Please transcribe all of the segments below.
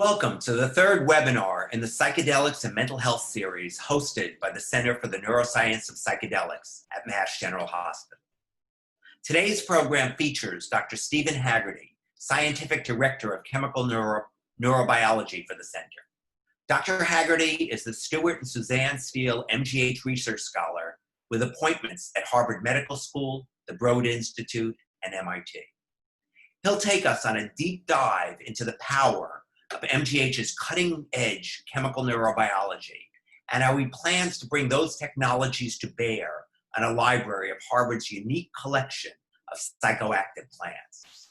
Welcome to the third webinar in the Psychedelics and Mental Health series hosted by the Center for the Neuroscience of Psychedelics at Mass General Hospital. Today's program features Dr. Stephen Haggarty, Scientific Director of Chemical Neurobiology for the Center. Dr. Haggarty is the Stuart and Suzanne Steele MGH Research Scholar with appointments at Harvard Medical School, the Broad Institute, and MIT. He'll take us on a deep dive into the power of MGH's cutting-edge chemical neurobiology and how he plans to bring those technologies to bear on a library of Harvard's unique collection of psychoactive plants.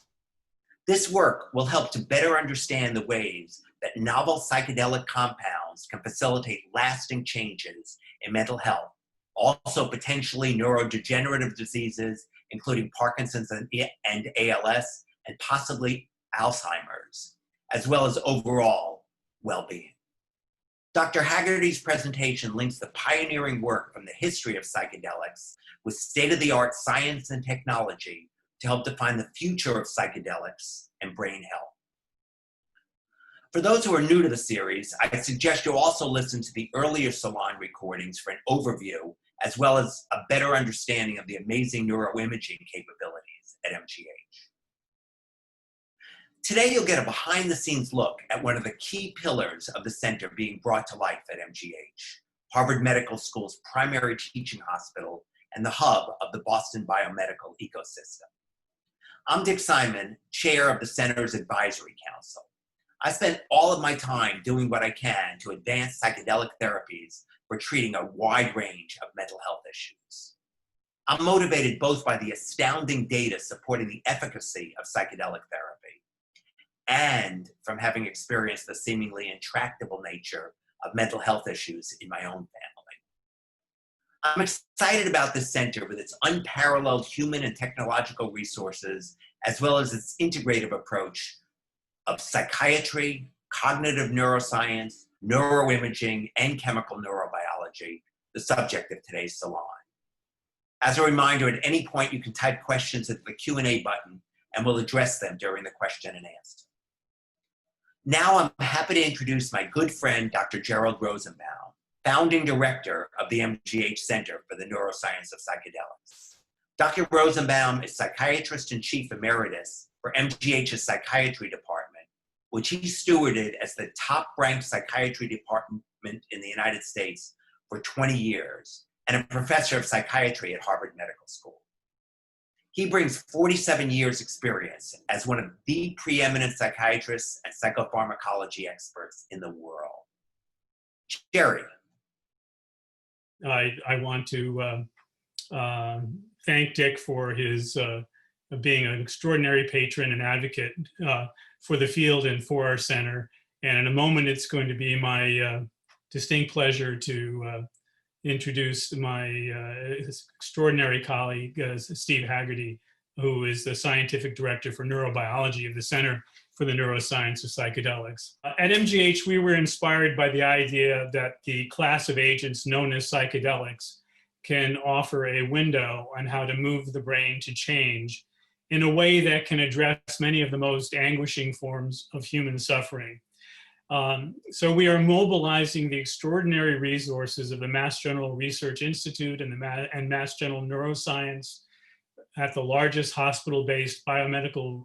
This work will help to better understand the ways that novel psychedelic compounds can facilitate lasting changes in mental health, also potentially neurodegenerative diseases, including Parkinson's and ALS, and possibly Alzheimer's, as well as overall well-being. Dr. Haggarty's presentation links the pioneering work from the history of psychedelics with state-of-the-art science and technology to help define the future of psychedelics and brain health. For those who are new to the series, I suggest you also listen to the earlier salon recordings for an overview, as well as a better understanding of the amazing neuroimaging capabilities at MGH. Today, you'll get a behind-the-scenes look at one of the key pillars of the center being brought to life at MGH, Harvard Medical School's primary teaching hospital and the hub of the Boston biomedical ecosystem. I'm Dick Simon, chair of the center's advisory council. I spend all of my time doing what I can to advance psychedelic therapies for treating a wide range of mental health issues. I'm motivated both by the astounding data supporting the efficacy of psychedelic therapy and from having experienced the seemingly intractable nature of mental health issues in my own family. I'm excited about this center with its unparalleled human and technological resources, as well as its integrative approach of psychiatry, cognitive neuroscience, neuroimaging, and chemical neurobiology, the subject of today's salon. As a reminder, at any point you can type questions into the Q&A button and we'll address them during the question and answer. Now I'm happy to introduce my good friend, Dr. Gerald Rosenbaum, founding director of the MGH Center for the Neuroscience of Psychedelics. Dr. Rosenbaum is psychiatrist and chief emeritus for MGH's psychiatry department, which he stewarded as the top-ranked psychiatry department in the United States for 20 years, and a professor of psychiatry at Harvard Medical School. He brings 47 years experience as one of the preeminent psychiatrists and psychopharmacology experts in the world. Jerry. I want to thank Dick for his being an extraordinary patron and advocate for the field and for our center. And in a moment, it's going to be my distinct pleasure to introduce my extraordinary colleague, Steve Haggarty, who is the scientific director for neurobiology of the Center for the Neuroscience of Psychedelics. At MGH, we were inspired by the idea that the class of agents known as psychedelics can offer a window on how to move the brain to change in a way that can address many of the most anguishing forms of human suffering. So we are mobilizing the extraordinary resources of the Mass General Research Institute and Mass General Neuroscience at the largest hospital-based biomedical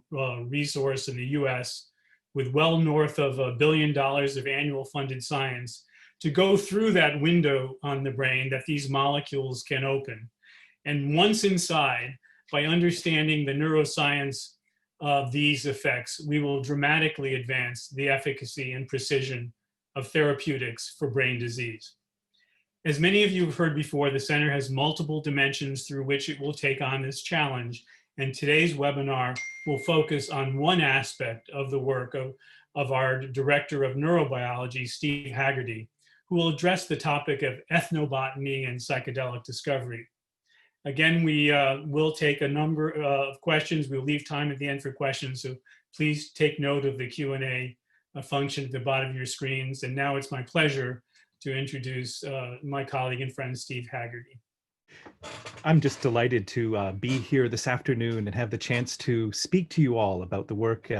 resource in the US, with well north of $1 billion of annual funded science, to go through that window on the brain that these molecules can open. And once inside, by understanding the neuroscience of these effects, we will dramatically advance the efficacy and precision of therapeutics for brain disease. As many of you have heard before, the center has multiple dimensions through which it will take on this challenge, and today's webinar will focus on one aspect of the work of our Director of Neurobiology, Steve Haggarty, who will address the topic of ethnobotany and psychedelic discovery. Again, we will take a number of questions. We'll leave time at the end for questions, so please take note of the Q&A function at the bottom of your screens. And now it's my pleasure to introduce my colleague and friend, Steve Haggarty. I'm just delighted to be here this afternoon and have the chance to speak to you all about the work,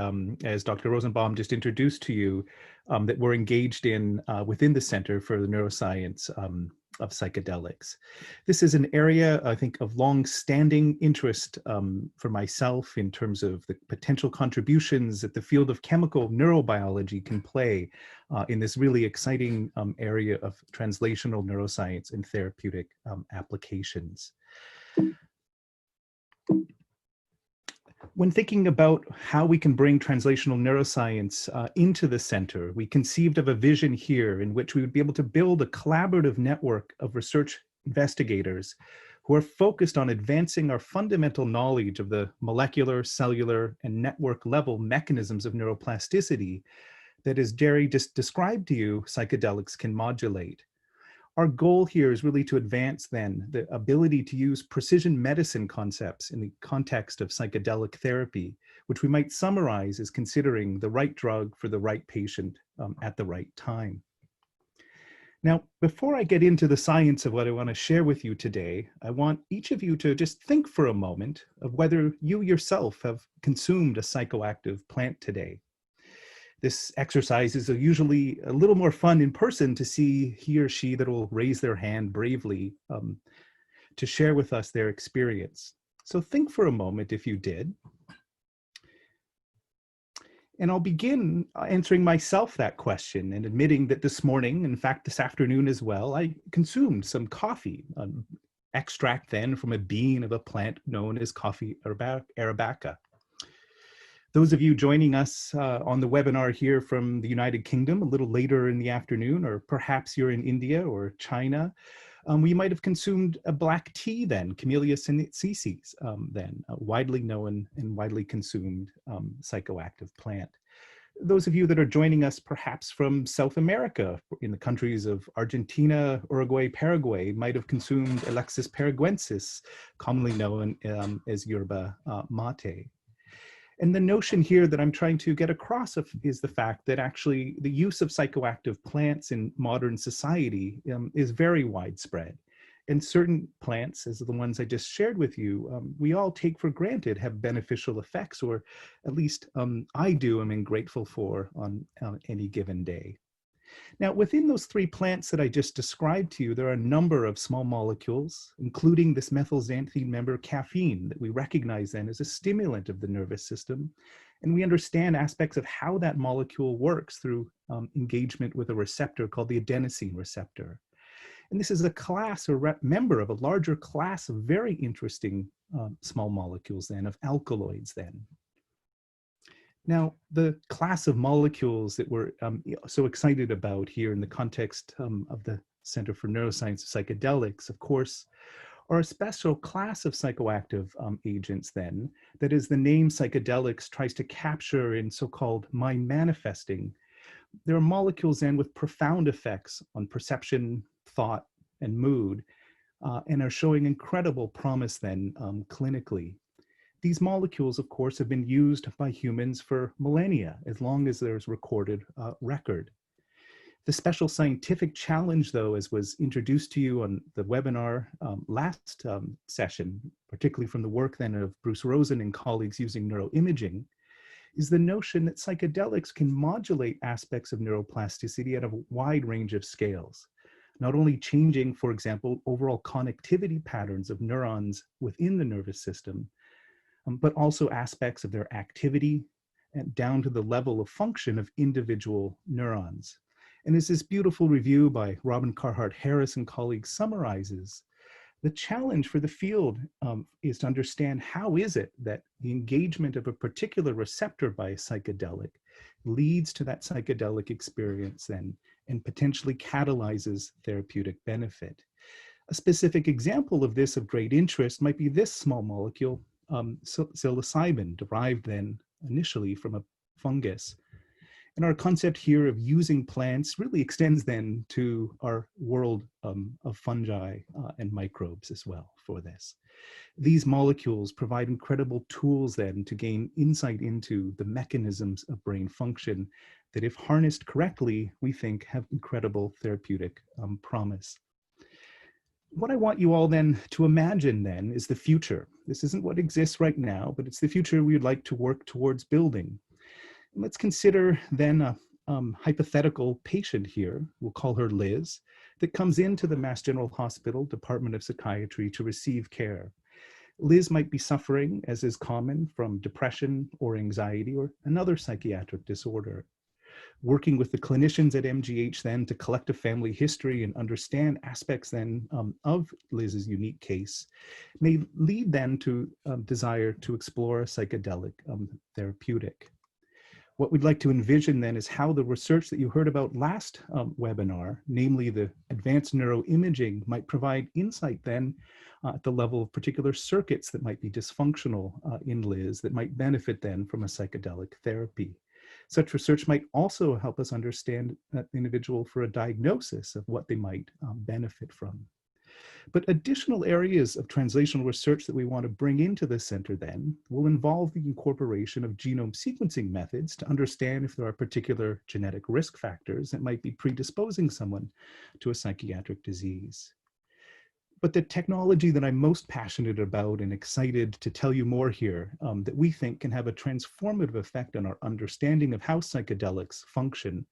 as Dr. Rosenbaum just introduced to you, that we're engaged in within the Center for the Neuroscience of Psychedelics. This is an area, I think, of long-standing interest for myself in terms of the potential contributions that the field of chemical neurobiology can play in this really exciting area of translational neuroscience and therapeutic applications. When thinking about how we can bring translational neuroscience into the center, we conceived of a vision here in which we would be able to build a collaborative network of research investigators who are focused on advancing our fundamental knowledge of the molecular, cellular, and network level mechanisms of neuroplasticity that, as Jerry just described to you, psychedelics can modulate. Our goal here is really to advance then the ability to use precision medicine concepts in the context of psychedelic therapy, which we might summarize as considering the right drug for the right patient at the right time. Now, before I get into the science of what I want to share with you today, I want each of you to just think for a moment of whether you yourself have consumed a psychoactive plant today. This exercise is usually a little more fun in person to see he or she that will raise their hand bravely to share with us their experience. So think for a moment if you did. And I'll begin answering myself that question and admitting that this morning, in fact, this afternoon as well, I consumed some coffee, extract then from a bean of a plant known as coffee arabica. Those of you joining us on the webinar here from the United Kingdom a little later in the afternoon, or perhaps you're in India or China, we might have consumed a black tea then, Camellia sinensis, then, a widely known and widely consumed psychoactive plant. Those of you that are joining us perhaps from South America, in the countries of Argentina, Uruguay, Paraguay, might have consumed Alexis paraguensis, commonly known as yerba mate. And the notion here that I'm trying to get across is the fact that actually the use of psychoactive plants in modern society is very widespread. And certain plants, as the ones I just shared with you, we all take for granted have beneficial effects, or at least I do, I'm grateful for on any given day. Now, within those three plants that I just described to you, there are a number of small molecules, including this methylxanthine member caffeine that we recognize then as a stimulant of the nervous system. And we understand aspects of how that molecule works through engagement with a receptor called the adenosine receptor. And this is a class or member of a larger class of very interesting small molecules then, of alkaloids then. Now, the class of molecules that we're so excited about here in the context of the Center for Neuroscience of Psychedelics, of course, are a special class of psychoactive agents then, that is the name psychedelics tries to capture in so-called mind manifesting. There are molecules then with profound effects on perception, thought, and mood, and are showing incredible promise then clinically. These molecules, of course, have been used by humans for millennia, as long as there's recorded record. The special scientific challenge, though, as was introduced to you on the webinar last session, particularly from the work then of Bruce Rosen and colleagues using neuroimaging, is the notion that psychedelics can modulate aspects of neuroplasticity at a wide range of scales, not only changing, for example, overall connectivity patterns of neurons within the nervous system, but also aspects of their activity and down to the level of function of individual neurons. And as this beautiful review by Robin Carhart Harris and colleagues summarizes, the challenge for the field is to understand how is it that the engagement of a particular receptor by a psychedelic leads to that psychedelic experience then, and potentially catalyzes therapeutic benefit. A specific example of this of great interest might be this small molecule, psilocybin, derived then initially from a fungus. And our concept here of using plants really extends then to our world of fungi and microbes as well for this. These molecules provide incredible tools then to gain insight into the mechanisms of brain function that, if harnessed correctly, we think have incredible therapeutic promise. What I want you all then to imagine then is the future. This isn't what exists right now, but it's the future we would like to work towards building. And let's consider then hypothetical patient here, we'll call her Liz, that comes into the Mass General Hospital Department of Psychiatry to receive care. Liz might be suffering, as is common, from depression or anxiety or another psychiatric disorder. Working with the clinicians at MGH then to collect a family history and understand aspects then of Liz's unique case may lead then to desire to explore a psychedelic therapeutic. What we'd like to envision then is how the research that you heard about last webinar, namely the advanced neuroimaging, might provide insight then at the level of particular circuits that might be dysfunctional in Liz that might benefit then from a psychedelic therapy. Such research might also help us understand that individual for a diagnosis of what they might benefit from. But additional areas of translational research that we want to bring into the center then will involve the incorporation of genome sequencing methods to understand if there are particular genetic risk factors that might be predisposing someone to a psychiatric disease. But the technology that I'm most passionate about and excited to tell you more here that we think can have a transformative effect on our understanding of how psychedelics function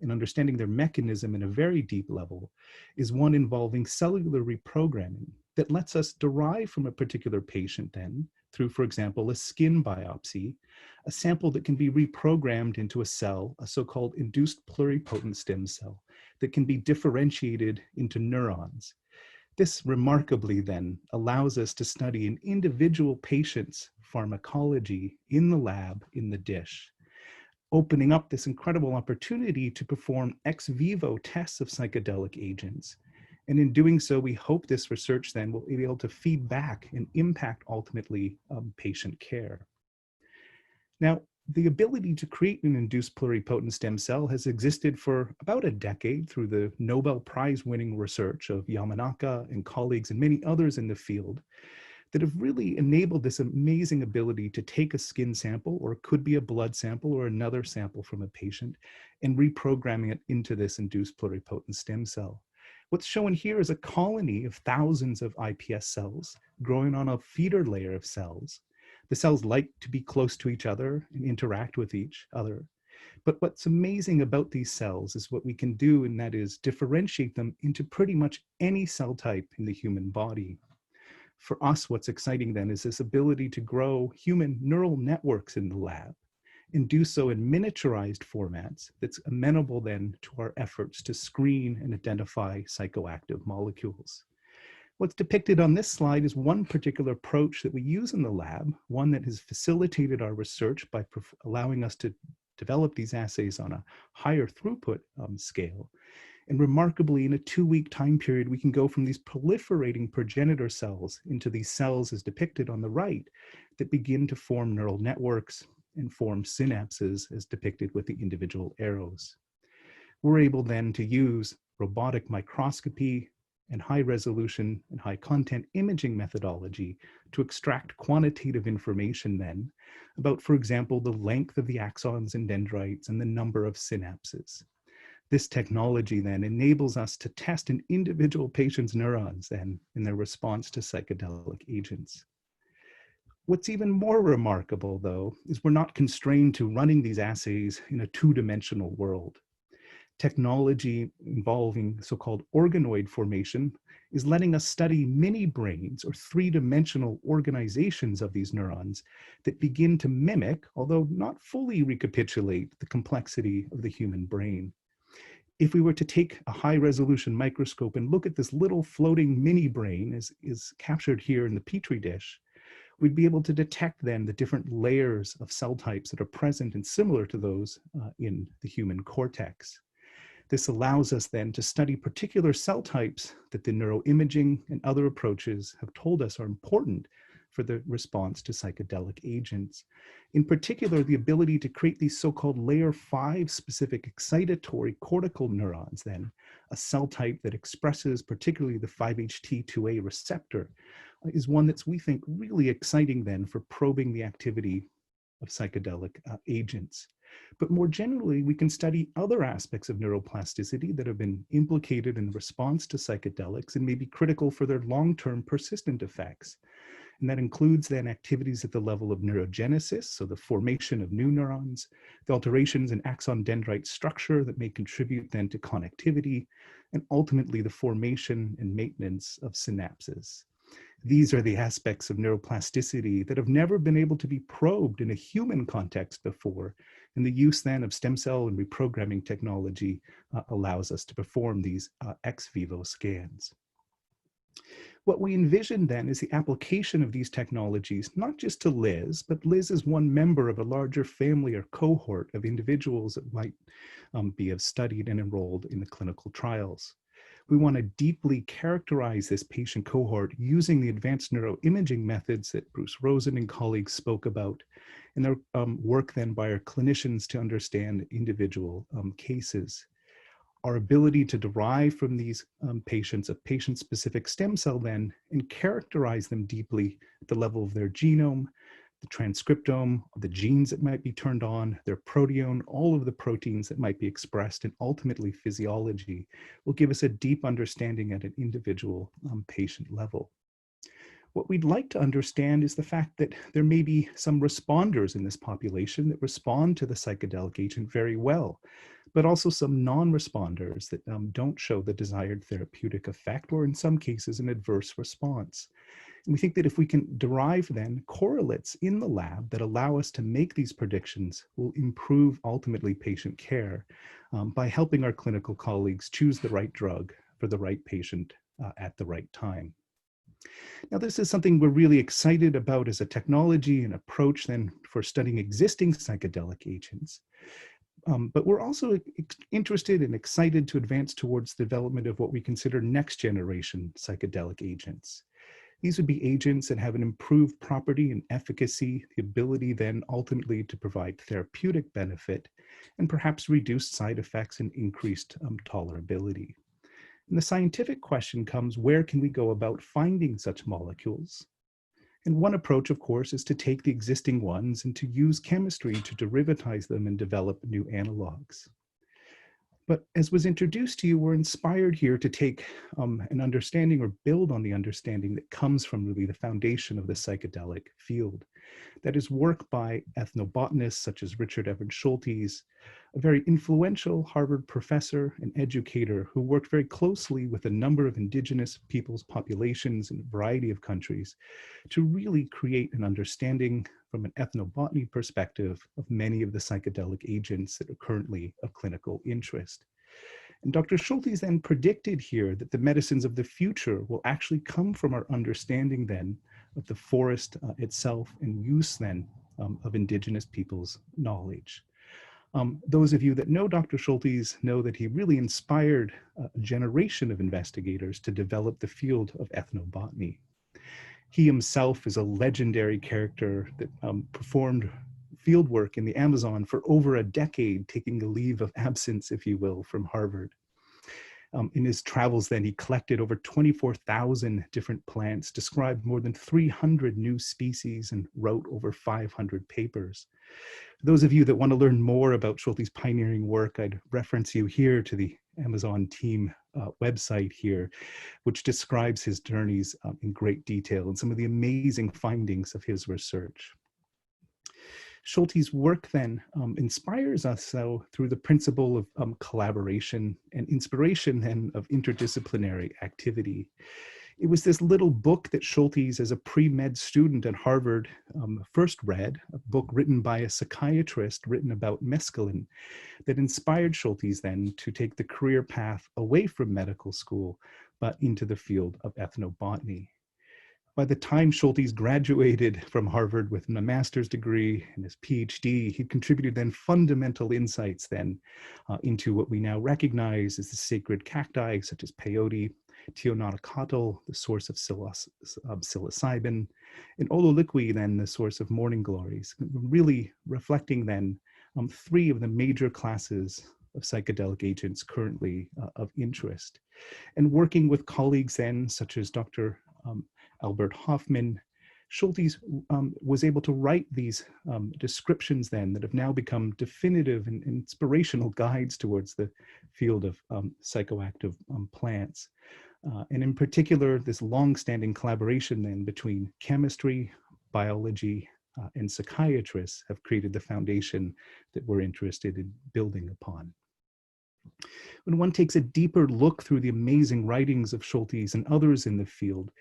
and understanding their mechanism in a very deep level is one involving cellular reprogramming that lets us derive from a particular patient then through, for example, a skin biopsy, a sample that can be reprogrammed into a cell, a so-called induced pluripotent stem cell that can be differentiated into neurons. This remarkably then allows us to study an individual patient's pharmacology in the lab, in the dish, opening up this incredible opportunity to perform ex vivo tests of psychedelic agents. And in doing so, we hope this research then will be able to feed back and impact ultimately patient care. Now, the ability to create an induced pluripotent stem cell has existed for about a decade through the Nobel Prize winning research of Yamanaka and colleagues and many others in the field that have really enabled this amazing ability to take a skin sample, or it could be a blood sample or another sample from a patient, and reprogramming it into this induced pluripotent stem cell. What's shown here is a colony of thousands of iPS cells growing on a feeder layer of cells. The cells like to be close to each other and interact with each other. But what's amazing about these cells is what we can do, and that is differentiate them into pretty much any cell type in the human body. For us, what's exciting then is this ability to grow human neural networks in the lab and do so in miniaturized formats that's amenable then to our efforts to screen and identify psychoactive molecules. What's depicted on this slide is one particular approach that we use in the lab, one that has facilitated our research by allowing us to develop these assays on a higher throughput scale. And remarkably, in a 2-week time period, we can go from these proliferating progenitor cells into these cells as depicted on the right that begin to form neural networks and form synapses as depicted with the individual arrows. We're able then to use robotic microscopy and high resolution and high content imaging methodology to extract quantitative information then about, for example, the length of the axons and dendrites and the number of synapses. This technology then enables us to test an individual patient's neurons then in their response to psychedelic agents. What's even more remarkable, though, is we're not constrained to running these assays in a two-dimensional world. Technology involving so-called organoid formation is letting us study mini brains or three-dimensional organizations of these neurons that begin to mimic, although not fully recapitulate, the complexity of the human brain. If we were to take a high-resolution microscope and look at this little floating mini brain as is captured here in the Petri dish, we'd be able to detect then the different layers of cell types that are present and similar to those in the human cortex. This allows us then to study particular cell types that the neuroimaging and other approaches have told us are important for the response to psychedelic agents. In particular, the ability to create these so-called layer 5 specific excitatory cortical neurons then, a cell type that expresses particularly the 5-HT2A receptor, is one that's, we think, really exciting then for probing the activity of psychedelic agents. But more generally, we can study other aspects of neuroplasticity that have been implicated in response to psychedelics and may be critical for their long-term persistent effects. And that includes then activities at the level of neurogenesis, so the formation of new neurons, the alterations in axon dendrite structure that may contribute then to connectivity, and ultimately the formation and maintenance of synapses. These are the aspects of neuroplasticity that have never been able to be probed in a human context before, and the use then of stem cell and reprogramming technology allows us to perform these ex vivo scans. What we envision then is the application of these technologies, not just to Liz, but Liz is one member of a larger family or cohort of individuals that might have studied and enrolled in the clinical trials. We want to deeply characterize this patient cohort using the advanced neuroimaging methods that Bruce Rosen and colleagues spoke about, and their work then by our clinicians to understand individual cases. Our ability to derive from these patients a patient-specific stem cell then and characterize them deeply at the level of their genome, the transcriptome, the genes that might be turned on, their proteome, all of the proteins that might be expressed, and ultimately physiology will give us a deep understanding at an individual patient level. What we'd like to understand is the fact that there may be some responders in this population that respond to the psychedelic agent very well, but also some non-responders that don't show the desired therapeutic effect, or in some cases an adverse response. And we think that if we can derive then correlates in the lab that allow us to make these predictions, will improve ultimately patient care by helping our clinical colleagues choose the right drug for the right patient at the right time. Now, this is something we're really excited about as a technology and approach then for studying existing psychedelic agents. But we're also interested and excited to advance towards the development of what we consider next generation psychedelic agents. These would be agents that have an improved property and efficacy, the ability then ultimately to provide therapeutic benefit, and perhaps reduced side effects and increased tolerability. And the scientific question comes, where can we go about finding such molecules? And one approach, of course, is to take the existing ones and to use chemistry to derivatize them and develop new analogs. But as was introduced to you, we're inspired here to take an understanding or build on the understanding that comes from really the foundation of the psychedelic field. That is work by ethnobotanists such as Richard Evans Schultes, a very influential Harvard professor and educator who worked very closely with a number of indigenous peoples populations in a variety of countries to really create an understanding from an ethnobotany perspective of many of the psychedelic agents that are currently of clinical interest. And Dr. Schultes then predicted here that the medicines of the future will actually come from our understanding then of the forest itself and use then of indigenous peoples' knowledge. Those of you that know Dr. Schultes know that he really inspired a generation of investigators to develop the field of ethnobotany. He himself is a legendary character that performed fieldwork in the Amazon for over a decade, taking a leave of absence, if you will, from Harvard. In his travels then, he collected over 24,000 different plants, described more than 300 new species, and wrote over 500 papers. Those of you that want to learn more about Schultes' pioneering work, I'd reference you here to the Amazon team website here, which describes his journeys in great detail and some of the amazing findings of his research. Schultes' work then inspires us though through the principle of collaboration and inspiration then of interdisciplinary activity. It was this little book that Schultes, as a pre-med student at Harvard, first read, a book written by a psychiatrist written about mescaline, that inspired Schultes then to take the career path away from medical school, but into the field of ethnobotany. By the time Schultes graduated from Harvard with a master's degree and his PhD, he contributed then fundamental insights then into what we now recognize as the sacred cacti, such as peyote, teonotocatl, the source of psilocybin, and ololiqui, then the source of morning glories, really reflecting then three of the major classes of psychedelic agents currently of interest. And working with colleagues then, such as Dr. Albert Hoffman, Schultes was able to write these descriptions then that have now become definitive and inspirational guides towards the field of psychoactive plants. And in particular, this long-standing collaboration then between chemistry, biology, and psychiatrists have created the foundation that we're interested in building upon. When one takes a deeper look through the amazing writings of Schultes and others in the field,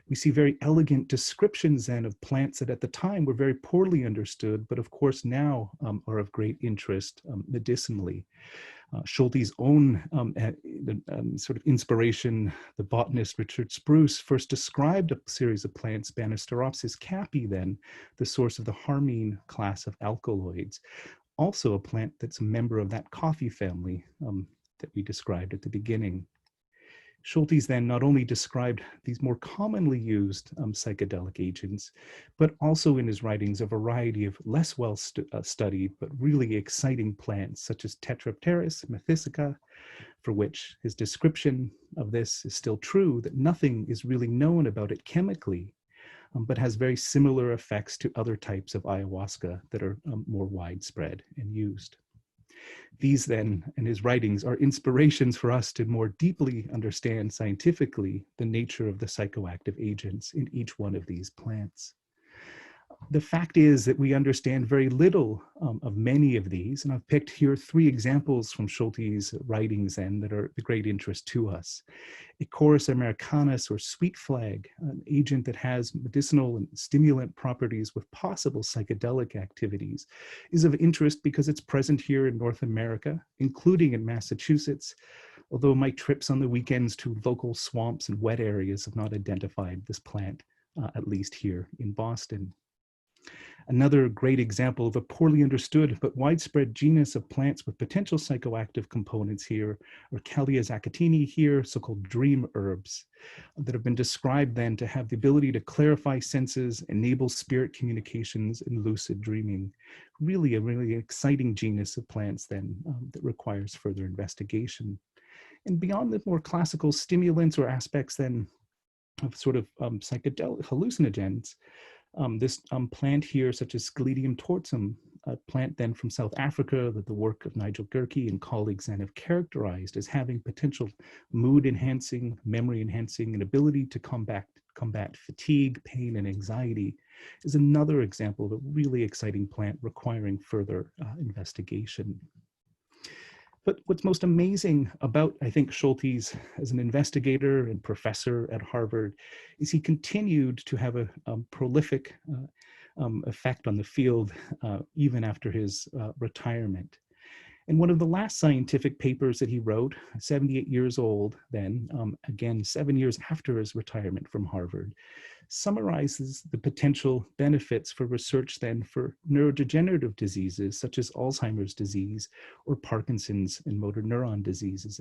we see very elegant descriptions then of plants that at the time were very poorly understood, but of course now are of great interest medicinally. Schultes' own sort of inspiration, the botanist Richard Spruce, first described a series of plants, Banisteropsis caapi then, the source of the harmine class of alkaloids, also a plant that's a member of that coffee family that we described at the beginning. Schultes then not only described these more commonly used psychedelic agents, but also in his writings a variety of less well studied but really exciting plants such as Tetrapteris methicica, for which his description of this is still true, that nothing is really known about it chemically, but has very similar effects to other types of ayahuasca that are more widespread and used. These then, and his writings, are inspirations for us to more deeply understand scientifically the nature of the psychoactive agents in each one of these plants. The fact is that we understand very little of many of these, and I've picked here 3 examples from Schultes' writings then that are of great interest to us. Ecorus americanus, or sweet flag, an agent that has medicinal and stimulant properties with possible psychedelic activities, is of interest because it's present here in North America, including in Massachusetts, although my trips on the weekends to local swamps and wet areas have not identified this plant, at least here in Boston. Another great example of a poorly understood but widespread genus of plants with potential psychoactive components here are Callia zacatini here, so-called dream herbs, that have been described then to have the ability to clarify senses, enable spirit communications, and lucid dreaming. Really a really exciting genus of plants then that requires further investigation. And beyond the more classical stimulants or aspects then of sort of psychedelic hallucinogens, this plant here, such as Scledium torsum, a plant then from South Africa that the work of Nigel Gerke and colleagues then have characterized as having potential mood enhancing, memory enhancing, and ability to combat fatigue, pain, and anxiety, is another example of a really exciting plant requiring further investigation. But what's most amazing about, I think, Schultes as an investigator and professor at Harvard is he continued to have a prolific effect on the field even after his retirement. And one of the last scientific papers that he wrote, 78 years old then, again, 7 years after his retirement from Harvard, summarizes the potential benefits for research then for neurodegenerative diseases such as Alzheimer's disease or Parkinson's and motor neuron diseases.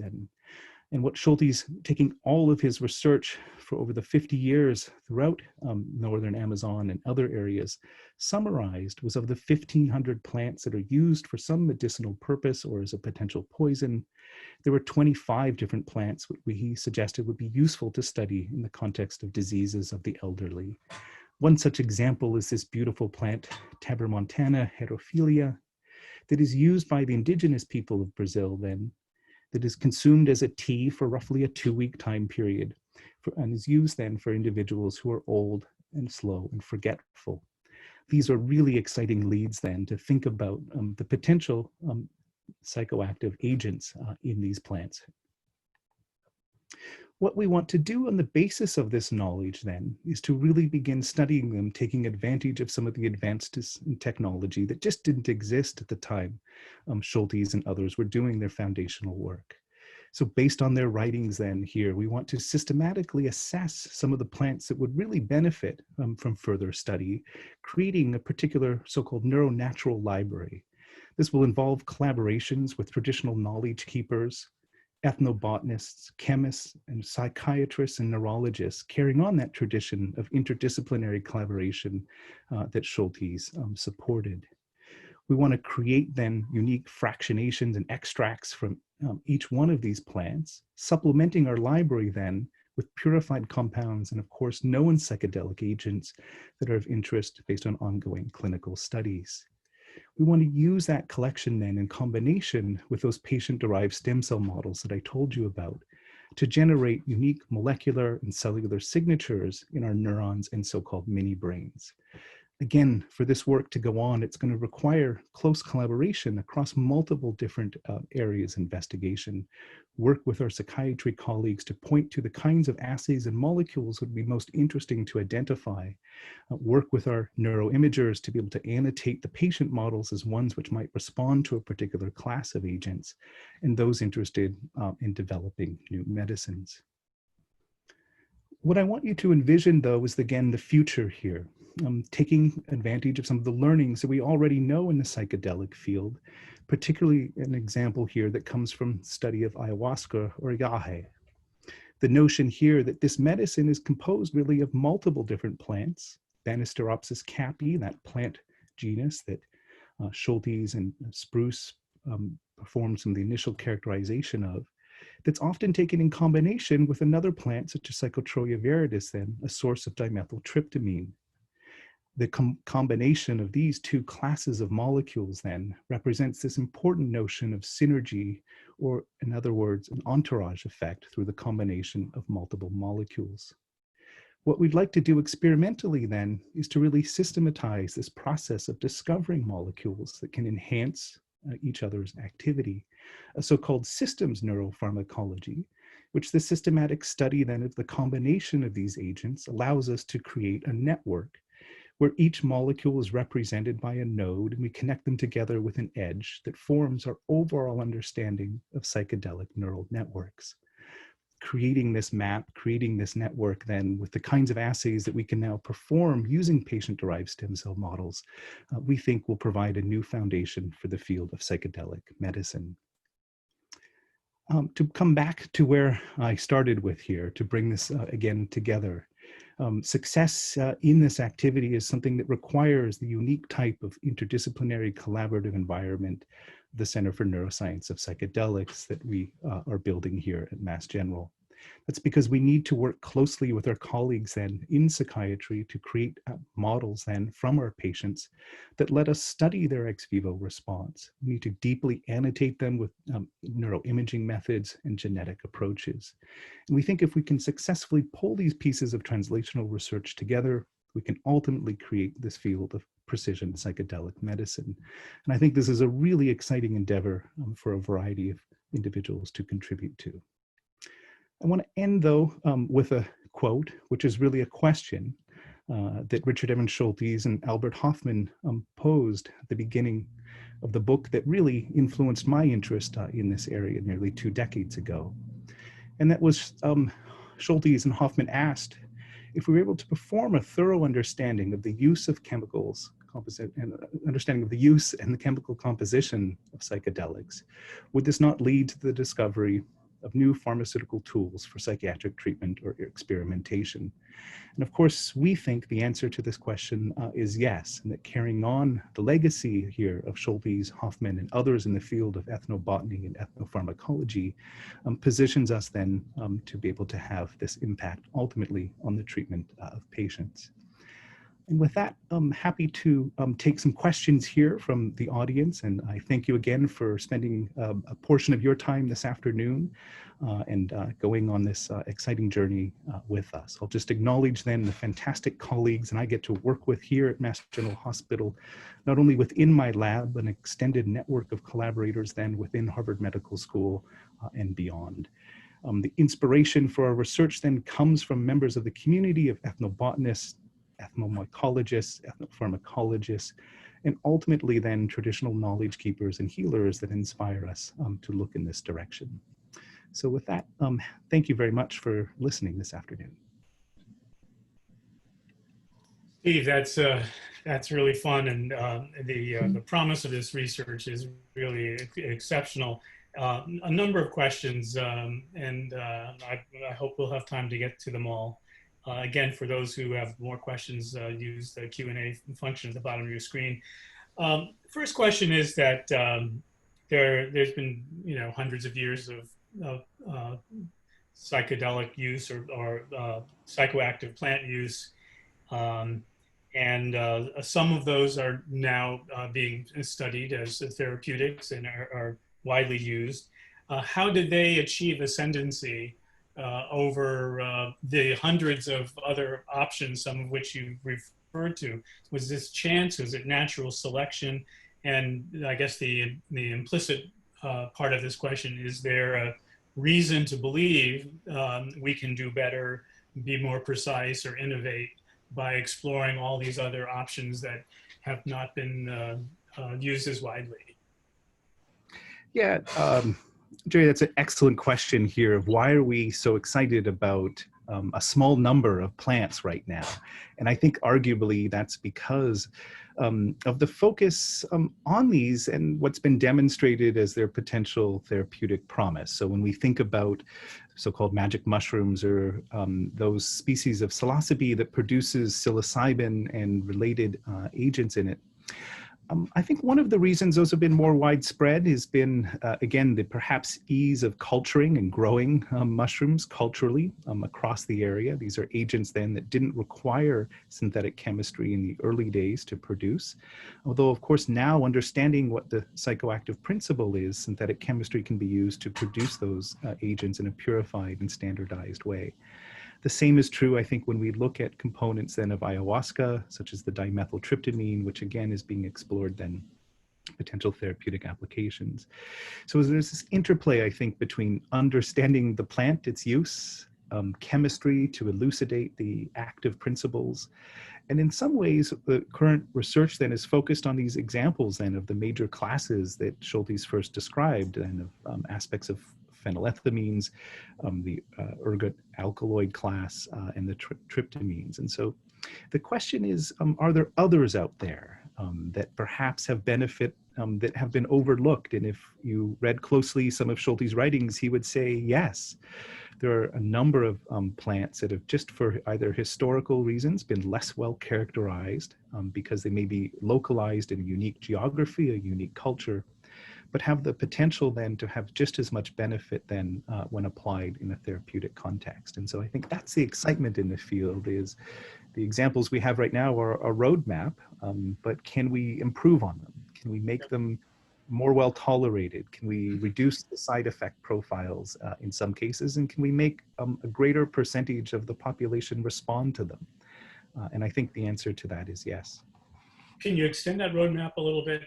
And what Schultes, taking all of his research for over the 50 years throughout northern Amazon and other areas, summarized was of the 1,500 plants that are used for some medicinal purpose or as a potential poison, there were 25 different plants he suggested would be useful to study in the context of diseases of the elderly. One such example is this beautiful plant, Tabermontana herophilia, that is used by the indigenous people of Brazil then, that is consumed as a tea for roughly a 2-week time period, and is used then for individuals who are old and slow and forgetful. These are really exciting leads then to think about the potential psychoactive agents in these plants. What we want to do on the basis of this knowledge then is to really begin studying them, taking advantage of some of the advances in technology that just didn't exist at the time Schultes and others were doing their foundational work. So based on their writings then here, we want to systematically assess some of the plants that would really benefit from further study, creating a particular so-called neuronatural library. This will involve collaborations with traditional knowledge keepers, ethnobotanists, chemists, and psychiatrists and neurologists, carrying on that tradition of interdisciplinary collaboration that Schultes supported. We want to create then unique fractionations and extracts from each one of these plants, supplementing our library then with purified compounds and of course known psychedelic agents that are of interest based on ongoing clinical studies. We want to use that collection then in combination with those patient-derived stem cell models that I told you about to generate unique molecular and cellular signatures in our neurons and so-called mini brains. Again, for this work to go on, it's going to require close collaboration across multiple different areas of investigation, work with our psychiatry colleagues to point to the kinds of assays and molecules that would be most interesting to identify, work with our neuroimagers to be able to annotate the patient models as ones which might respond to a particular class of agents, and those interested in developing new medicines. What I want you to envision, though, is again the future here, taking advantage of some of the learnings that we already know in the psychedelic field, particularly an example here that comes from study of ayahuasca or yahe. The notion here that this medicine is composed really of multiple different plants, Banisteropsis caapi, that plant genus that Schultes and Spruce performed some of the initial characterization of, that's often taken in combination with another plant such as Psychotroia viridis, then a source of dimethyltryptamine. The combination of these two classes of molecules then represents this important notion of synergy, or in other words, an entourage effect through the combination of multiple molecules. What we'd like to do experimentally then is to really systematize this process of discovering molecules that can enhance each other's activity, a so-called systems neuropharmacology, which the systematic study then of the combination of these agents allows us to create a network where each molecule is represented by a node, and we connect them together with an edge that forms our overall understanding of psychedelic neural networks. Creating this map, creating this network then with the kinds of assays that we can now perform using patient-derived stem cell models, we think will provide a new foundation for the field of psychedelic medicine. To come back to where I started with here, to bring this again together, success in this activity is something that requires the unique type of interdisciplinary collaborative environment, the Center for Neuroscience of Psychedelics, that we are building here at Mass General. That's because we need to work closely with our colleagues then in psychiatry to create models then from our patients that let us study their ex vivo response. We need to deeply annotate them with neuroimaging methods and genetic approaches. And we think if we can successfully pull these pieces of translational research together, we can ultimately create this field of precision psychedelic medicine. And I think this is a really exciting endeavor for a variety of individuals to contribute to. I want to end, though, with a quote, which is really a question that Richard Evans Schultes and Albert Hofmann posed at the beginning of the book that really influenced my interest in this area nearly 2 decades ago. And that was Schultes and Hofmann asked if we were able to perform a thorough understanding of the use of chemicals, understanding of the use and the chemical composition of psychedelics, would this not lead to the discovery of new pharmaceutical tools for psychiatric treatment or experimentation? And of course, we think the answer to this question is yes, and that carrying on the legacy here of Schultes, Hofmann, and others in the field of ethnobotany and ethnopharmacology positions us then to be able to have this impact ultimately on the treatment of patients. And with that, I'm happy to take some questions here from the audience. And I thank you again for spending a portion of your time this afternoon and going on this exciting journey with us. I'll just acknowledge then the fantastic colleagues and I get to work with here at Mass General Hospital, not only within my lab, but an extended network of collaborators then within Harvard Medical School and beyond. The inspiration for our research then comes from members of the community of ethnobotanists, ethnomycologists, ethnopharmacologists, and ultimately then traditional knowledge keepers and healers that inspire us to look in this direction. So with that, thank you very much for listening this afternoon. Steve, that's really fun, and the promise of this research is really exceptional. A number of questions, and I hope we'll have time to get to them all. Again, for those who have more questions, use the Q&A function at the bottom of your screen. First question is that there's been hundreds of years of psychedelic use or psychoactive plant use, and some of those are now being studied as therapeutics and are widely used. How did they achieve ascendancy over the hundreds of other options, some of which you referred to? Was this chance? Was it natural selection? And I guess the implicit part of this question, is there a reason to believe we can do better, be more precise, or innovate by exploring all these other options that have not been used as widely? Yeah, Jerry, that's an excellent question here of why are we so excited about a small number of plants right now? And I think arguably that's because of the focus on these and what's been demonstrated as their potential therapeutic promise. So when we think about so-called magic mushrooms, or those species of psilocybe that produces psilocybin and related agents in it, I think one of the reasons those have been more widespread has been, again, the perhaps ease of culturing and growing mushrooms culturally across the area. These are agents then that didn't require synthetic chemistry in the early days to produce. Although, of course, now understanding what the psychoactive principle is, synthetic chemistry can be used to produce those agents in a purified and standardized way. The same is true, I think, when we look at components then of ayahuasca, such as the dimethyltryptamine, which again is being explored then potential therapeutic applications. So there's this interplay, I think, between understanding the plant, its use, chemistry to elucidate the active principles. And in some ways, the current research then is focused on these examples then of the major classes that Schultes first described, and of aspects of phenylethylamines, the ergot alkaloid class, and the tryptamines. And so the question is, are there others out there that perhaps have benefit, that have been overlooked? And if you read closely some of Schultes' writings, he would say yes. There are a number of plants that have, just for either historical reasons, been less well characterized because they may be localized in a unique geography, a unique culture, but have the potential then to have just as much benefit then when applied in a therapeutic context. And so I think that's the excitement in the field, is the examples we have right now are a roadmap, but can we improve on them? Can we make them more well tolerated? Can we reduce the side effect profiles in some cases? And can we make a greater percentage of the population respond to them? And I think the answer to that is yes. Can you extend that roadmap a little bit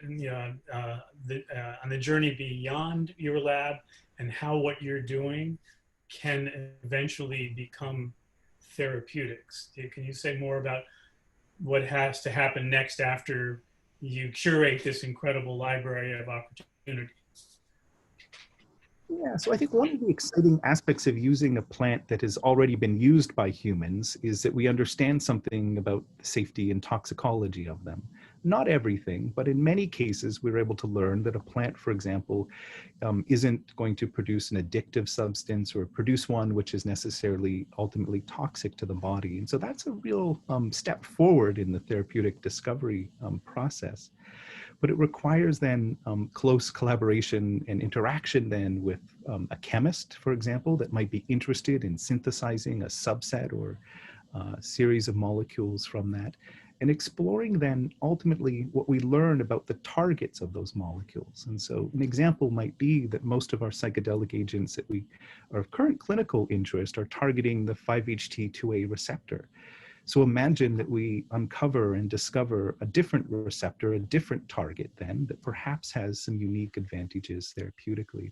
on the journey beyond your lab, and how what you're doing can eventually become therapeutics? Can you say more about what has to happen next after you curate this incredible library of opportunities? Yeah, so I think one of the exciting aspects of using a plant that has already been used by humans is that we understand something about the safety and toxicology of them. Not everything, but in many cases, we're able to learn that a plant, for example, isn't going to produce an addictive substance or produce one which is necessarily ultimately toxic to the body. And so that's a real step forward in the therapeutic discovery process. But it requires then close collaboration and interaction then with a chemist, for example, that might be interested in synthesizing a subset or a series of molecules from that, and exploring then ultimately what we learn about the targets of those molecules. And so an example might be that most of our psychedelic agents that we are of current clinical interest are targeting the 5-HT2A receptor. So imagine that we uncover and discover a different receptor, a different target then, that perhaps has some unique advantages therapeutically.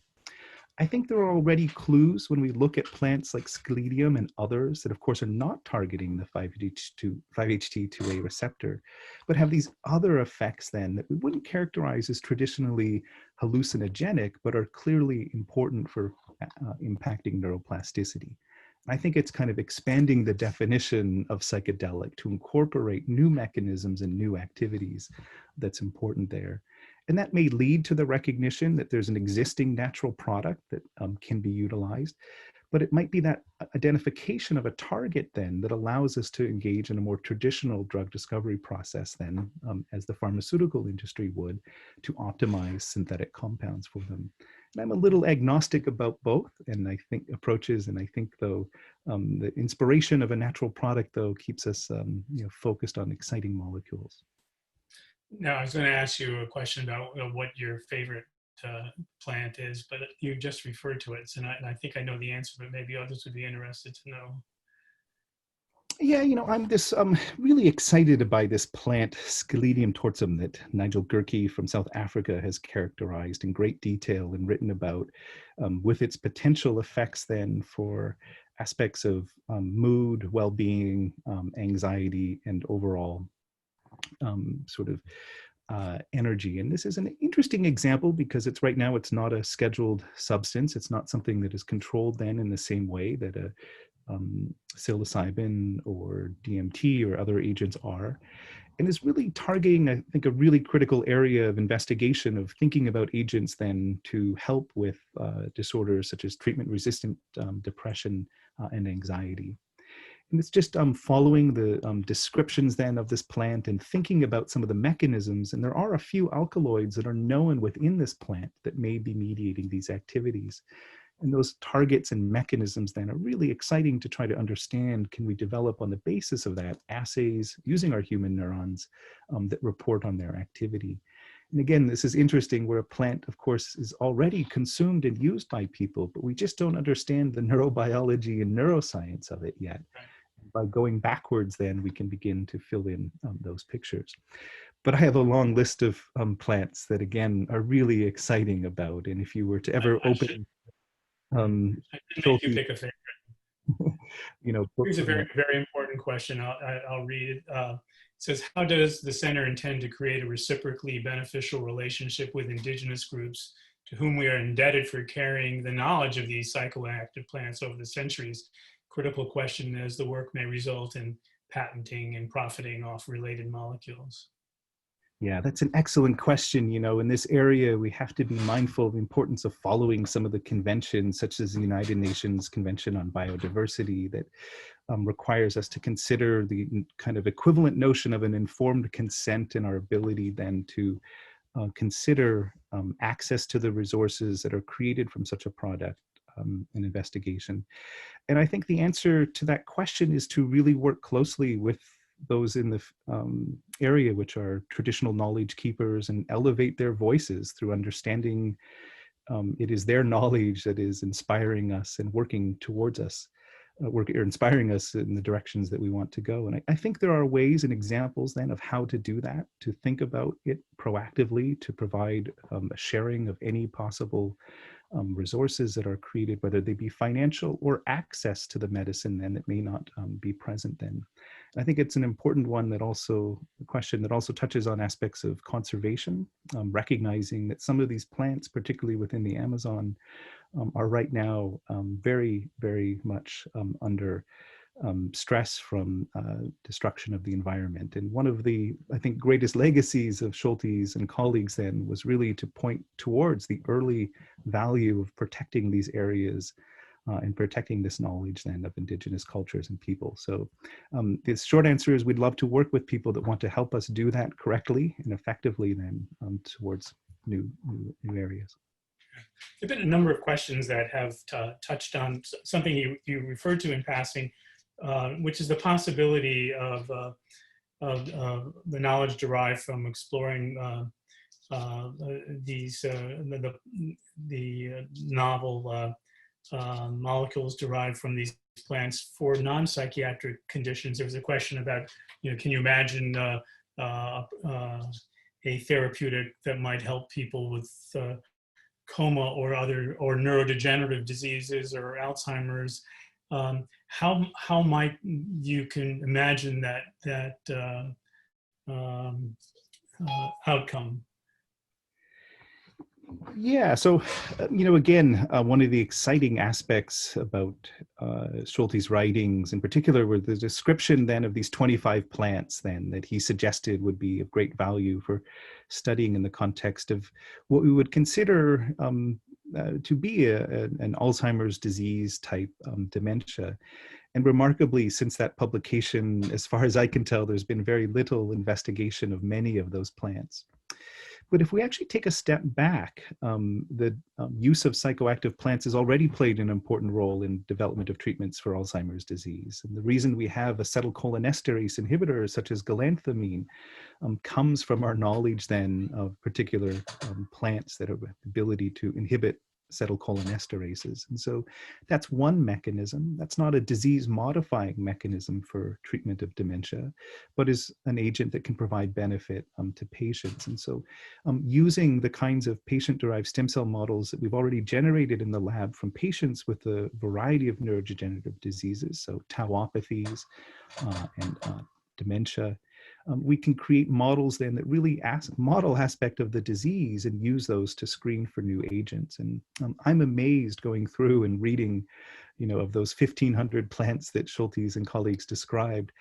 I think there are already clues when we look at plants like Scledium and others that of course are not targeting the 5-HT2A receptor, but have these other effects then that we wouldn't characterize as traditionally hallucinogenic, but are clearly important for impacting neuroplasticity. I think it's kind of expanding the definition of psychedelic to incorporate new mechanisms and new activities that's important there. And that may lead to the recognition that there's an existing natural product that can be utilized, but it might be that identification of a target then that allows us to engage in a more traditional drug discovery process then, as the pharmaceutical industry would, to optimize synthetic compounds for them. And I'm a little agnostic about both, and I think approaches, and I think though the inspiration of a natural product though keeps us focused on exciting molecules. Now, I was going to ask you a question about what your favorite plant is, but you just referred to it, and I think I know the answer, but maybe others would be interested to know. Yeah, I'm this really excited by this plant, Scaledium torsum, that Nigel Gerke from South Africa has characterized in great detail and written about, with its potential effects then for aspects of mood, well-being, anxiety, and overall sort of energy. And this is an interesting example because right now it's not a scheduled substance. It's not something that is controlled then in the same way that a psilocybin or DMT or other agents are, and is really targeting, I think, a really critical area of investigation of thinking about agents then to help with disorders such as treatment-resistant depression and anxiety. And it's just following the descriptions then of this plant and thinking about some of the mechanisms. And there are a few alkaloids that are known within this plant that may be mediating these activities. And those targets and mechanisms then are really exciting to try to understand. Can we develop on the basis of that assays using our human neurons that report on their activity? And again, this is interesting where a plant, of course, is already consumed and used by people, but we just don't understand the neurobiology and neuroscience of it yet. By going backwards, then we can begin to fill in those pictures. But I have a long list of plants that, again, are really exciting about. And if you were to ever open... I should make you pick a favorite. Here's a very, very important question. I'll read it. It says, how does the center intend to create a reciprocally beneficial relationship with indigenous groups to whom we are indebted for carrying the knowledge of these psychoactive plants over the centuries? Critical question as the work may result in patenting and profiting off related molecules. Yeah, that's an excellent question. In this area, we have to be mindful of the importance of following some of the conventions, such as the United Nations Convention on Biodiversity, that requires us to consider the kind of equivalent notion of an informed consent and our ability then to consider access to the resources that are created from such a product and investigation. And I think the answer to that question is to really work closely with those in the area, which are traditional knowledge keepers, and elevate their voices through understanding it is their knowledge that is inspiring us and working towards us, or inspiring us in the directions that we want to go. And I think there are ways and examples then of how to do that, to think about it proactively, to provide a sharing of any possible resources that are created, whether they be financial or access to the medicine then that may not be present then. I think it's an important one that also, a question that also touches on aspects of conservation, recognizing that some of these plants, particularly within the Amazon, are right now very, very much under stress from destruction of the environment. And one of the, I think, greatest legacies of Schultes and colleagues then was really to point towards the early value of protecting these areas and protecting this knowledge then of indigenous cultures and people. So the short answer is we'd love to work with people that want to help us do that correctly and effectively then towards new areas. There have been a number of questions that have touched on something you referred to in passing, which is the possibility of the knowledge derived from exploring these the novel molecules derived from these plants for non-psychiatric conditions. There was a question about, can you imagine a therapeutic that might help people with coma or neurodegenerative diseases or Alzheimer's? How might you can imagine that outcome? Yeah, so, again, one of the exciting aspects about Schultes' writings in particular were the description then of these 25 plants then that he suggested would be of great value for studying in the context of what we would consider to be an Alzheimer's disease type dementia. And remarkably, since that publication, as far as I can tell, there's been very little investigation of many of those plants. But if we actually take a step back, the use of psychoactive plants has already played an important role in development of treatments for Alzheimer's disease. And the reason we have acetylcholinesterase inhibitors such as galantamine comes from our knowledge then of particular plants that have the ability to inhibit acetylcholinesterases. And so that's one mechanism. That's not a disease-modifying mechanism for treatment of dementia, but is an agent that can provide benefit to patients. And so using the kinds of patient-derived stem cell models that we've already generated in the lab from patients with a variety of neurodegenerative diseases, so tauopathies and dementia, we can create models then that really model aspect of the disease and use those to screen for new agents. And I'm amazed going through and reading, of those 1,500 plants that Schultes and colleagues described,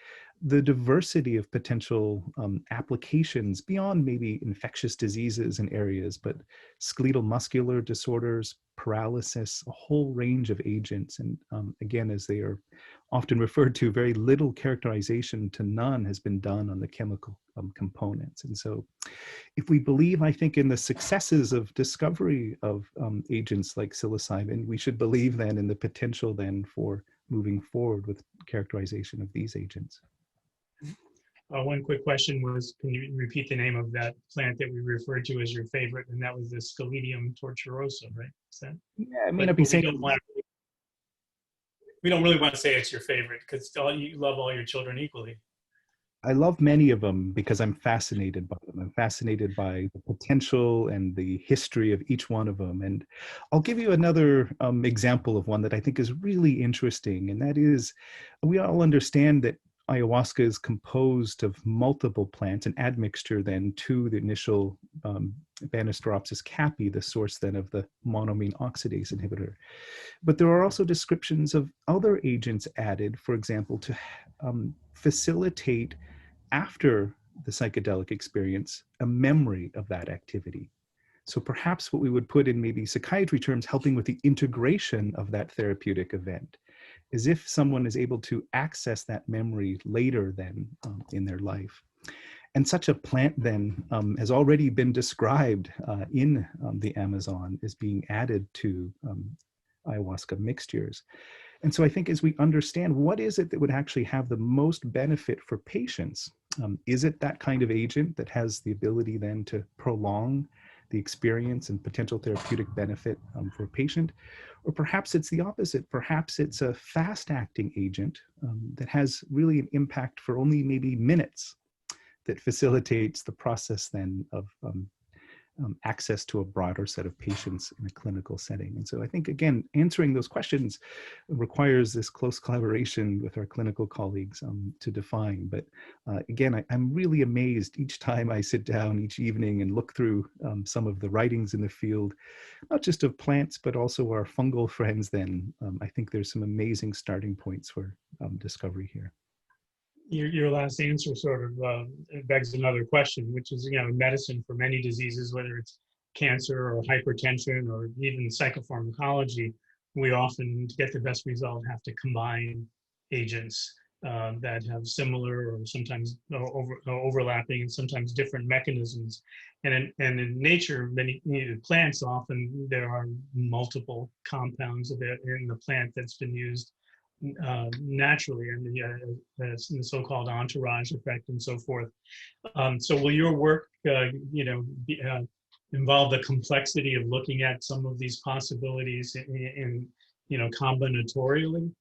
the diversity of potential applications beyond maybe infectious diseases and areas, but skeletal muscular disorders, paralysis, a whole range of agents. And again, as they are often referred to, very little characterization to none has been done on the chemical components. And so if we believe, I think, in the successes of discovery of agents like psilocybin, we should believe then in the potential then for moving forward with characterization of these agents. One quick question was, can you repeat the name of that plant that we referred to as your favorite? And that was the Scaledium tortuosa, right? Is that, yeah, I may not be saying. We don't really want to say it's your favorite because you love all your children equally. I love many of them because I'm fascinated by them. I'm fascinated by the potential and the history of each one of them. And I'll give you another example of one that I think is really interesting. And that is, we all understand that ayahuasca is composed of multiple plants, an admixture then to the initial Banisteropsis caapi, the source then of the monoamine oxidase inhibitor. But there are also descriptions of other agents added, for example, to facilitate after the psychedelic experience a memory of that activity. So perhaps what we would put in maybe psychiatry terms, helping with the integration of that therapeutic event, is if someone is able to access that memory later then in their life. And such a plant then has already been described in the Amazon as being added to ayahuasca mixtures. And so I think as we understand what is it that would actually have the most benefit for patients, is it that kind of agent that has the ability then to prolong the experience and potential therapeutic benefit for a patient? Or perhaps it's the opposite. Perhaps it's a fast-acting agent that has really an impact for only maybe minutes that facilitates the process then of access to a broader set of patients in a clinical setting. And so I think, again, answering those questions requires this close collaboration with our clinical colleagues to define. But again, I'm really amazed each time I sit down each evening and look through some of the writings in the field, not just of plants, but also our fungal friends then. I think there's some amazing starting points for discovery here. Your last answer sort of begs another question, which is, medicine for many diseases, whether it's cancer or hypertension or even psychopharmacology, we often, to get the best result, have to combine agents that have similar or sometimes overlapping and sometimes different mechanisms. And in nature, many plants, often there are multiple compounds of it in the plant that's been used naturally, and the so-called entourage effect and so forth. So will your work, involve the complexity of looking at some of these possibilities in combinatorially?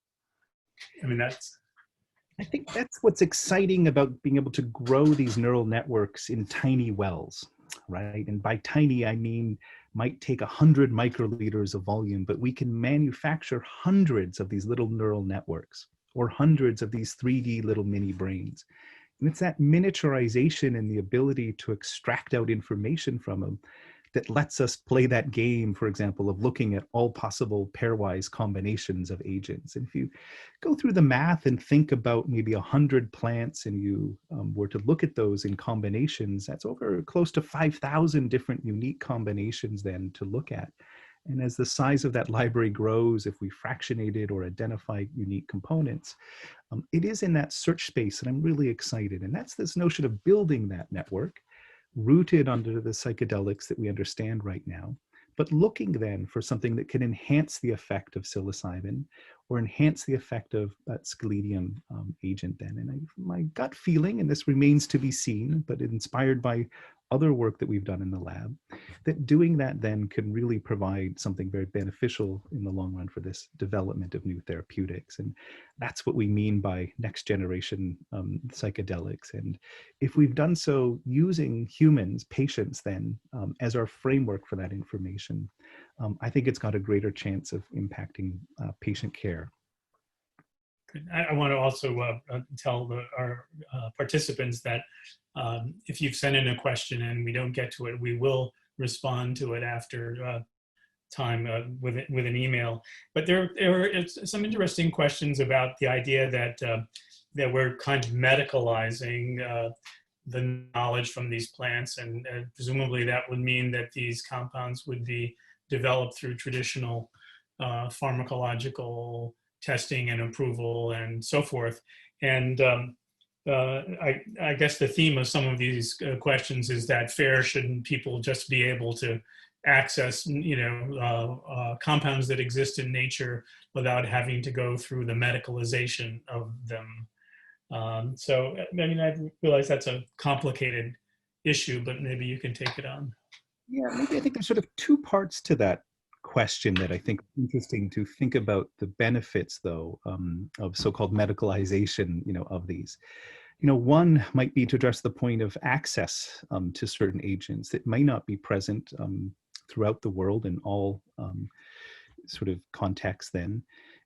I think that's what's exciting about being able to grow these neural networks in tiny wells, right? And by tiny, I mean might take 100 microliters of volume, but we can manufacture hundreds of these little neural networks or hundreds of these 3D little mini brains. And it's that miniaturization and the ability to extract out information from them that lets us play that game, for example, of looking at all possible pairwise combinations of agents. And if you go through the math and think about maybe 100 plants and you were to look at those in combinations, that's over close to 5,000 different unique combinations then to look at. And as the size of that library grows, if we fractionate it or identify unique components, it is in that search space, and I'm really excited. And that's this notion of building that network, rooted under the psychedelics that we understand right now, but looking then for something that can enhance the effect of psilocybin or enhance the effect of that scaledium agent then. And my gut feeling, and this remains to be seen, but inspired by other work that we've done in the lab, that doing that then can really provide something very beneficial in the long run for this development of new therapeutics. And that's what we mean by next generation psychedelics. And if we've done so using humans, patients then, as our framework for that information, I think it's got a greater chance of impacting patient care. I want to also tell our participants that if you've sent in a question and we don't get to it, we will respond to it after time with an email. But there are some interesting questions about the idea that that we're kind of medicalizing the knowledge from these plants, and presumably that would mean that these compounds would be developed through traditional pharmacological testing and approval and so forth. And I guess the theme of some of these questions is that shouldn't people just be able to access, compounds that exist in nature without having to go through the medicalization of them? So, I mean, I realize that's a complicated issue, but maybe you can take it on. Yeah, maybe I think there's sort of two parts to that question that I think is interesting to think about the benefits, though, of so-called medicalization, of these. One might be to address the point of access to certain agents that may not be present throughout the world in all sort of contexts then.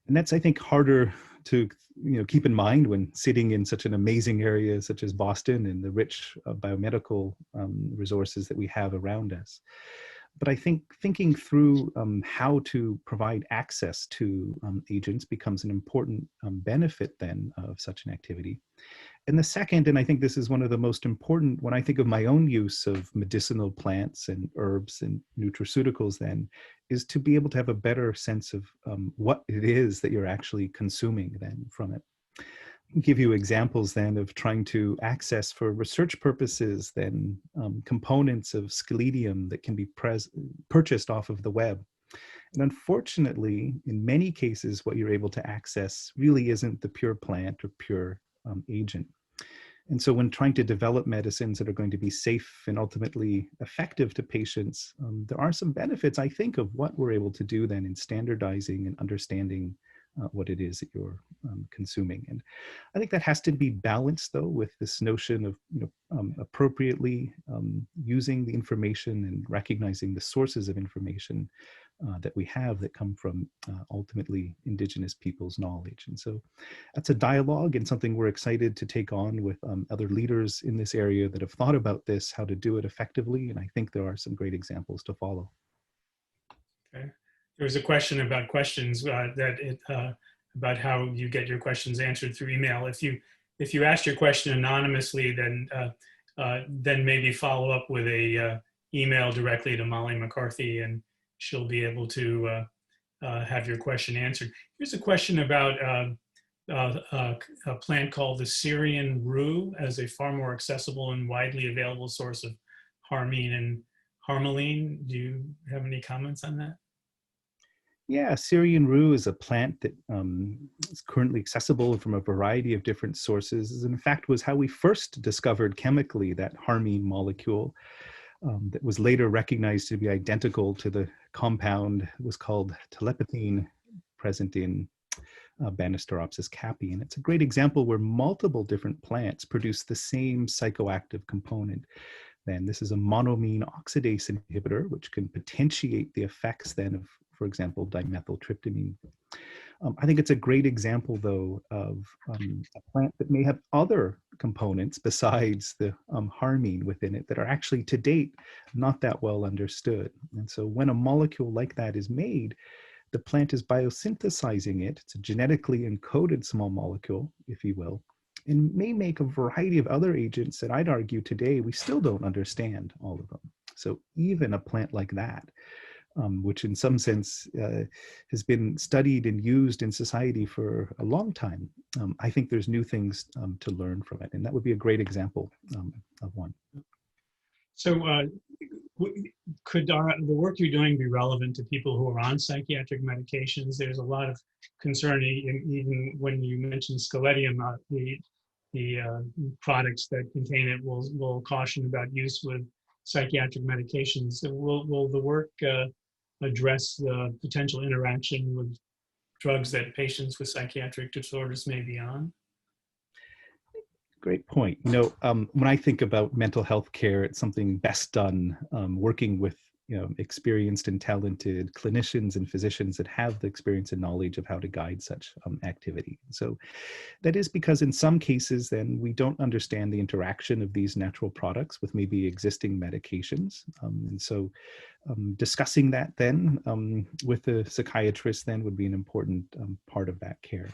And that's, I think, harder to keep in mind when sitting in such an amazing area such as Boston and the rich biomedical resources that we have around us. But I think thinking through how to provide access to agents becomes an important benefit then of such an activity. And the second, and I think this is one of the most important, when I think of my own use of medicinal plants and herbs and nutraceuticals then, is to be able to have a better sense of what it is that you're actually consuming then from it. Give you examples then of trying to access for research purposes then components of scaledium that can be purchased off of the web. And unfortunately, in many cases, what you're able to access really isn't the pure plant or pure agent. And so when trying to develop medicines that are going to be safe and ultimately effective to patients, there are some benefits, I think, of what we're able to do then in standardizing and understanding what it is that you're consuming. And I think that has to be balanced, though, with this notion of appropriately using the information and recognizing the sources of information that we have that come from ultimately indigenous people's knowledge. And so that's a dialogue and something we're excited to take on with other leaders in this area that have thought about this, how to do it effectively. And I think there are some great examples to follow. Okay. There was a question about questions about how you get your questions answered through email. If you ask your question anonymously, then maybe follow up with a email directly to Molly McCarthy, and she'll be able to have your question answered. Here's a question about a plant called the Syrian rue as a far more accessible and widely available source of harmine and harmaline. Do you have any comments on that? Yeah, Syrian rue is a plant that is currently accessible from a variety of different sources. In fact, was how we first discovered chemically that harmine molecule that was later recognized to be identical to the compound that was called telepethine, present in Banisteropsis caapi. And it's a great example where multiple different plants produce the same psychoactive component. Then this is a monoamine oxidase inhibitor, which can potentiate the effects then of, for example, dimethyltryptamine. I think it's a great example, though, of a plant that may have other components besides the harmine within it that are actually, to date, not that well understood. And so when a molecule like that is made, the plant is biosynthesizing it. It's a genetically encoded small molecule, if you will, and may make a variety of other agents that I'd argue today we still don't understand all of them. So even a plant like that, which in some sense has been studied and used in society for a long time, I think there's new things to learn from it. And that would be a great example of one. So could the work you're doing be relevant to people who are on psychiatric medications? There's a lot of concern, even when you mentioned scaledium, the products that contain it will caution about use with psychiatric medications. So will the work address the potential interaction with drugs that patients with psychiatric disorders may be on? Great point. When I think about mental health care, it's something best done working with experienced and talented clinicians and physicians that have the experience and knowledge of how to guide such activity. So that is because in some cases, then we don't understand the interaction of these natural products with maybe existing medications. And so discussing that then with a psychiatrist then would be an important part of that care.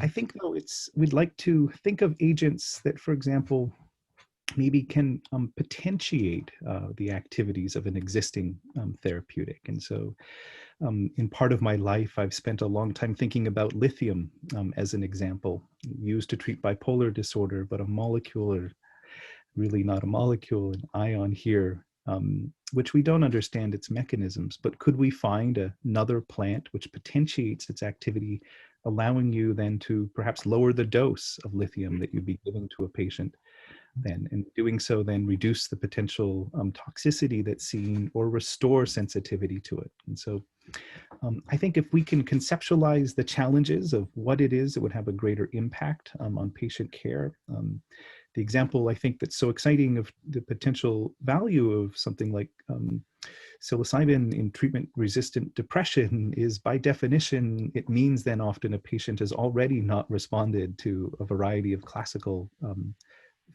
I think, though, we'd like to think of agents that, for example, maybe can potentiate the activities of an existing therapeutic. And so in part of my life, I've spent a long time thinking about lithium as an example, used to treat bipolar disorder, but a molecule, or really not a molecule, an ion here, which we don't understand its mechanisms. But could we find another plant which potentiates its activity, allowing you then to perhaps lower the dose of lithium that you'd be giving to a patient then, and doing so then reduce the potential toxicity that's seen or restore sensitivity to it. And so I think if we can conceptualize the challenges of what it is that would have a greater impact on patient care, the example I think that's so exciting of the potential value of something like psilocybin in treatment-resistant depression is, by definition, it means then often a patient has already not responded to a variety of classical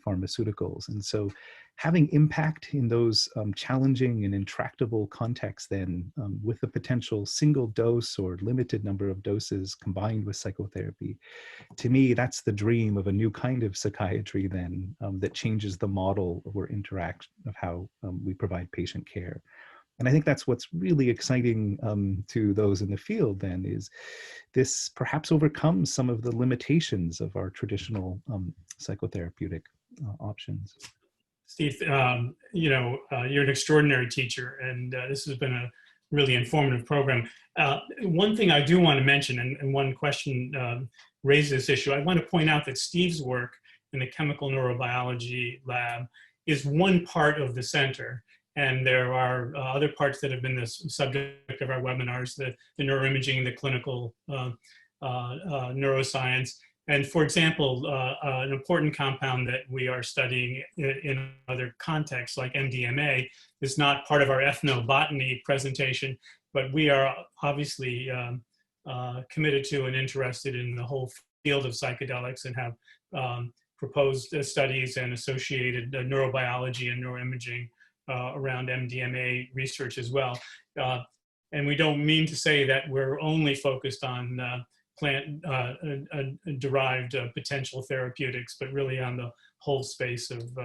pharmaceuticals. And so having impact in those challenging and intractable contexts then with a potential single dose or limited number of doses combined with psychotherapy, to me, that's the dream of a new kind of psychiatry then that changes the model or interact of how we provide patient care. And I think that's what's really exciting to those in the field then, is this perhaps overcomes some of the limitations of our traditional psychotherapeutic options. Steve, you're an extraordinary teacher, and this has been a really informative program. One thing I do want to mention, and one question raised this issue, I want to point out that Steve's work in the chemical neurobiology lab is one part of the center. And there are other parts that have been the subject of our webinars, the neuroimaging, the clinical neuroscience. And for example, an important compound that we are studying in other contexts, like MDMA, is not part of our ethnobotany presentation, but we are obviously committed to and interested in the whole field of psychedelics and have proposed studies and associated neurobiology and neuroimaging around MDMA research as well. And we don't mean to say that we're only focused on plant-derived potential therapeutics, but really on the whole space of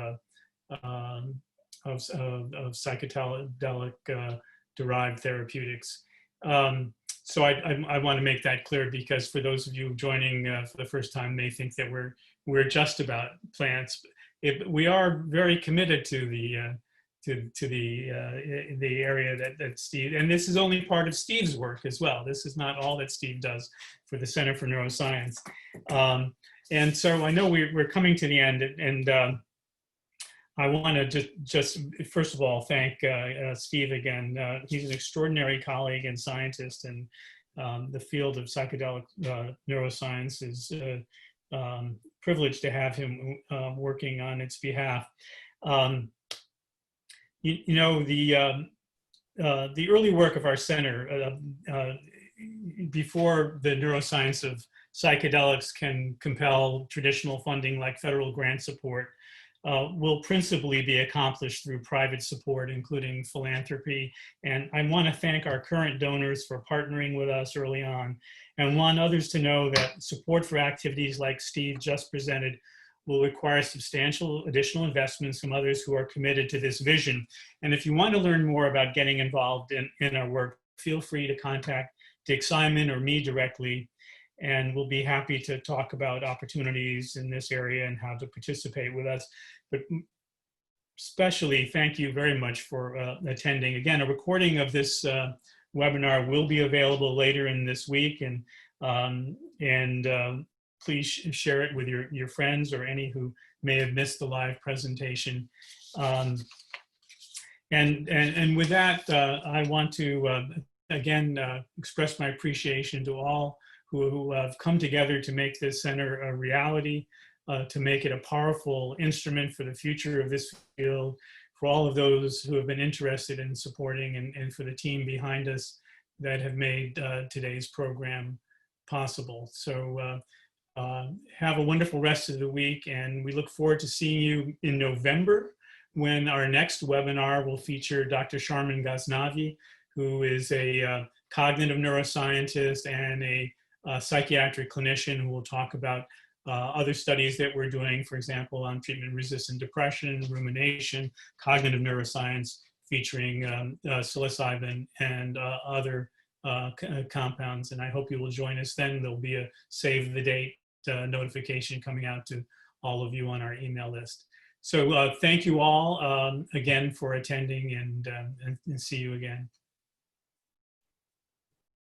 psychedelic-derived therapeutics. So I want to make that clear, because for those of you joining for the first time may think that we're just about plants. We are very committed to the area that Steve, and this is only part of Steve's work as well. This is not all that Steve does for the Center for Neuroscience. And so I know we're coming to the end, and I want to just first of all thank Steve again. He's an extraordinary colleague and scientist, and the field of psychedelic neuroscience is privileged to have him working on its behalf. The early work of our center, before the neuroscience of psychedelics can compel traditional funding like federal grant support, will principally be accomplished through private support, including philanthropy. And I want to thank our current donors for partnering with us early on, and want others to know that support for activities like Steve just presented will require substantial additional investments from others who are committed to this vision. And if you want to learn more about getting involved in our work, feel free to contact Dick Simon or me directly, and we'll be happy to talk about opportunities in this area and how to participate with us. But especially thank you very much for attending. Again, a recording of this webinar will be available later in this week, and please share it with your friends or any who may have missed the live presentation. And with that, I want to again express my appreciation to all who have come together to make this center a reality, to make it a powerful instrument for the future of this field, for all of those who have been interested in supporting, and for the team behind us that have made today's program possible. So have a wonderful rest of the week, and we look forward to seeing you in November, when our next webinar will feature Dr. Sharman Ghaznavi, who is a cognitive neuroscientist and a psychiatric clinician, who will talk about other studies that we're doing, for example, on treatment-resistant depression, rumination, cognitive neuroscience, featuring psilocybin and other compounds. And I hope you will join us then. There'll be a save the date notification coming out to all of you on our email list. So thank you all again for attending, and see you again.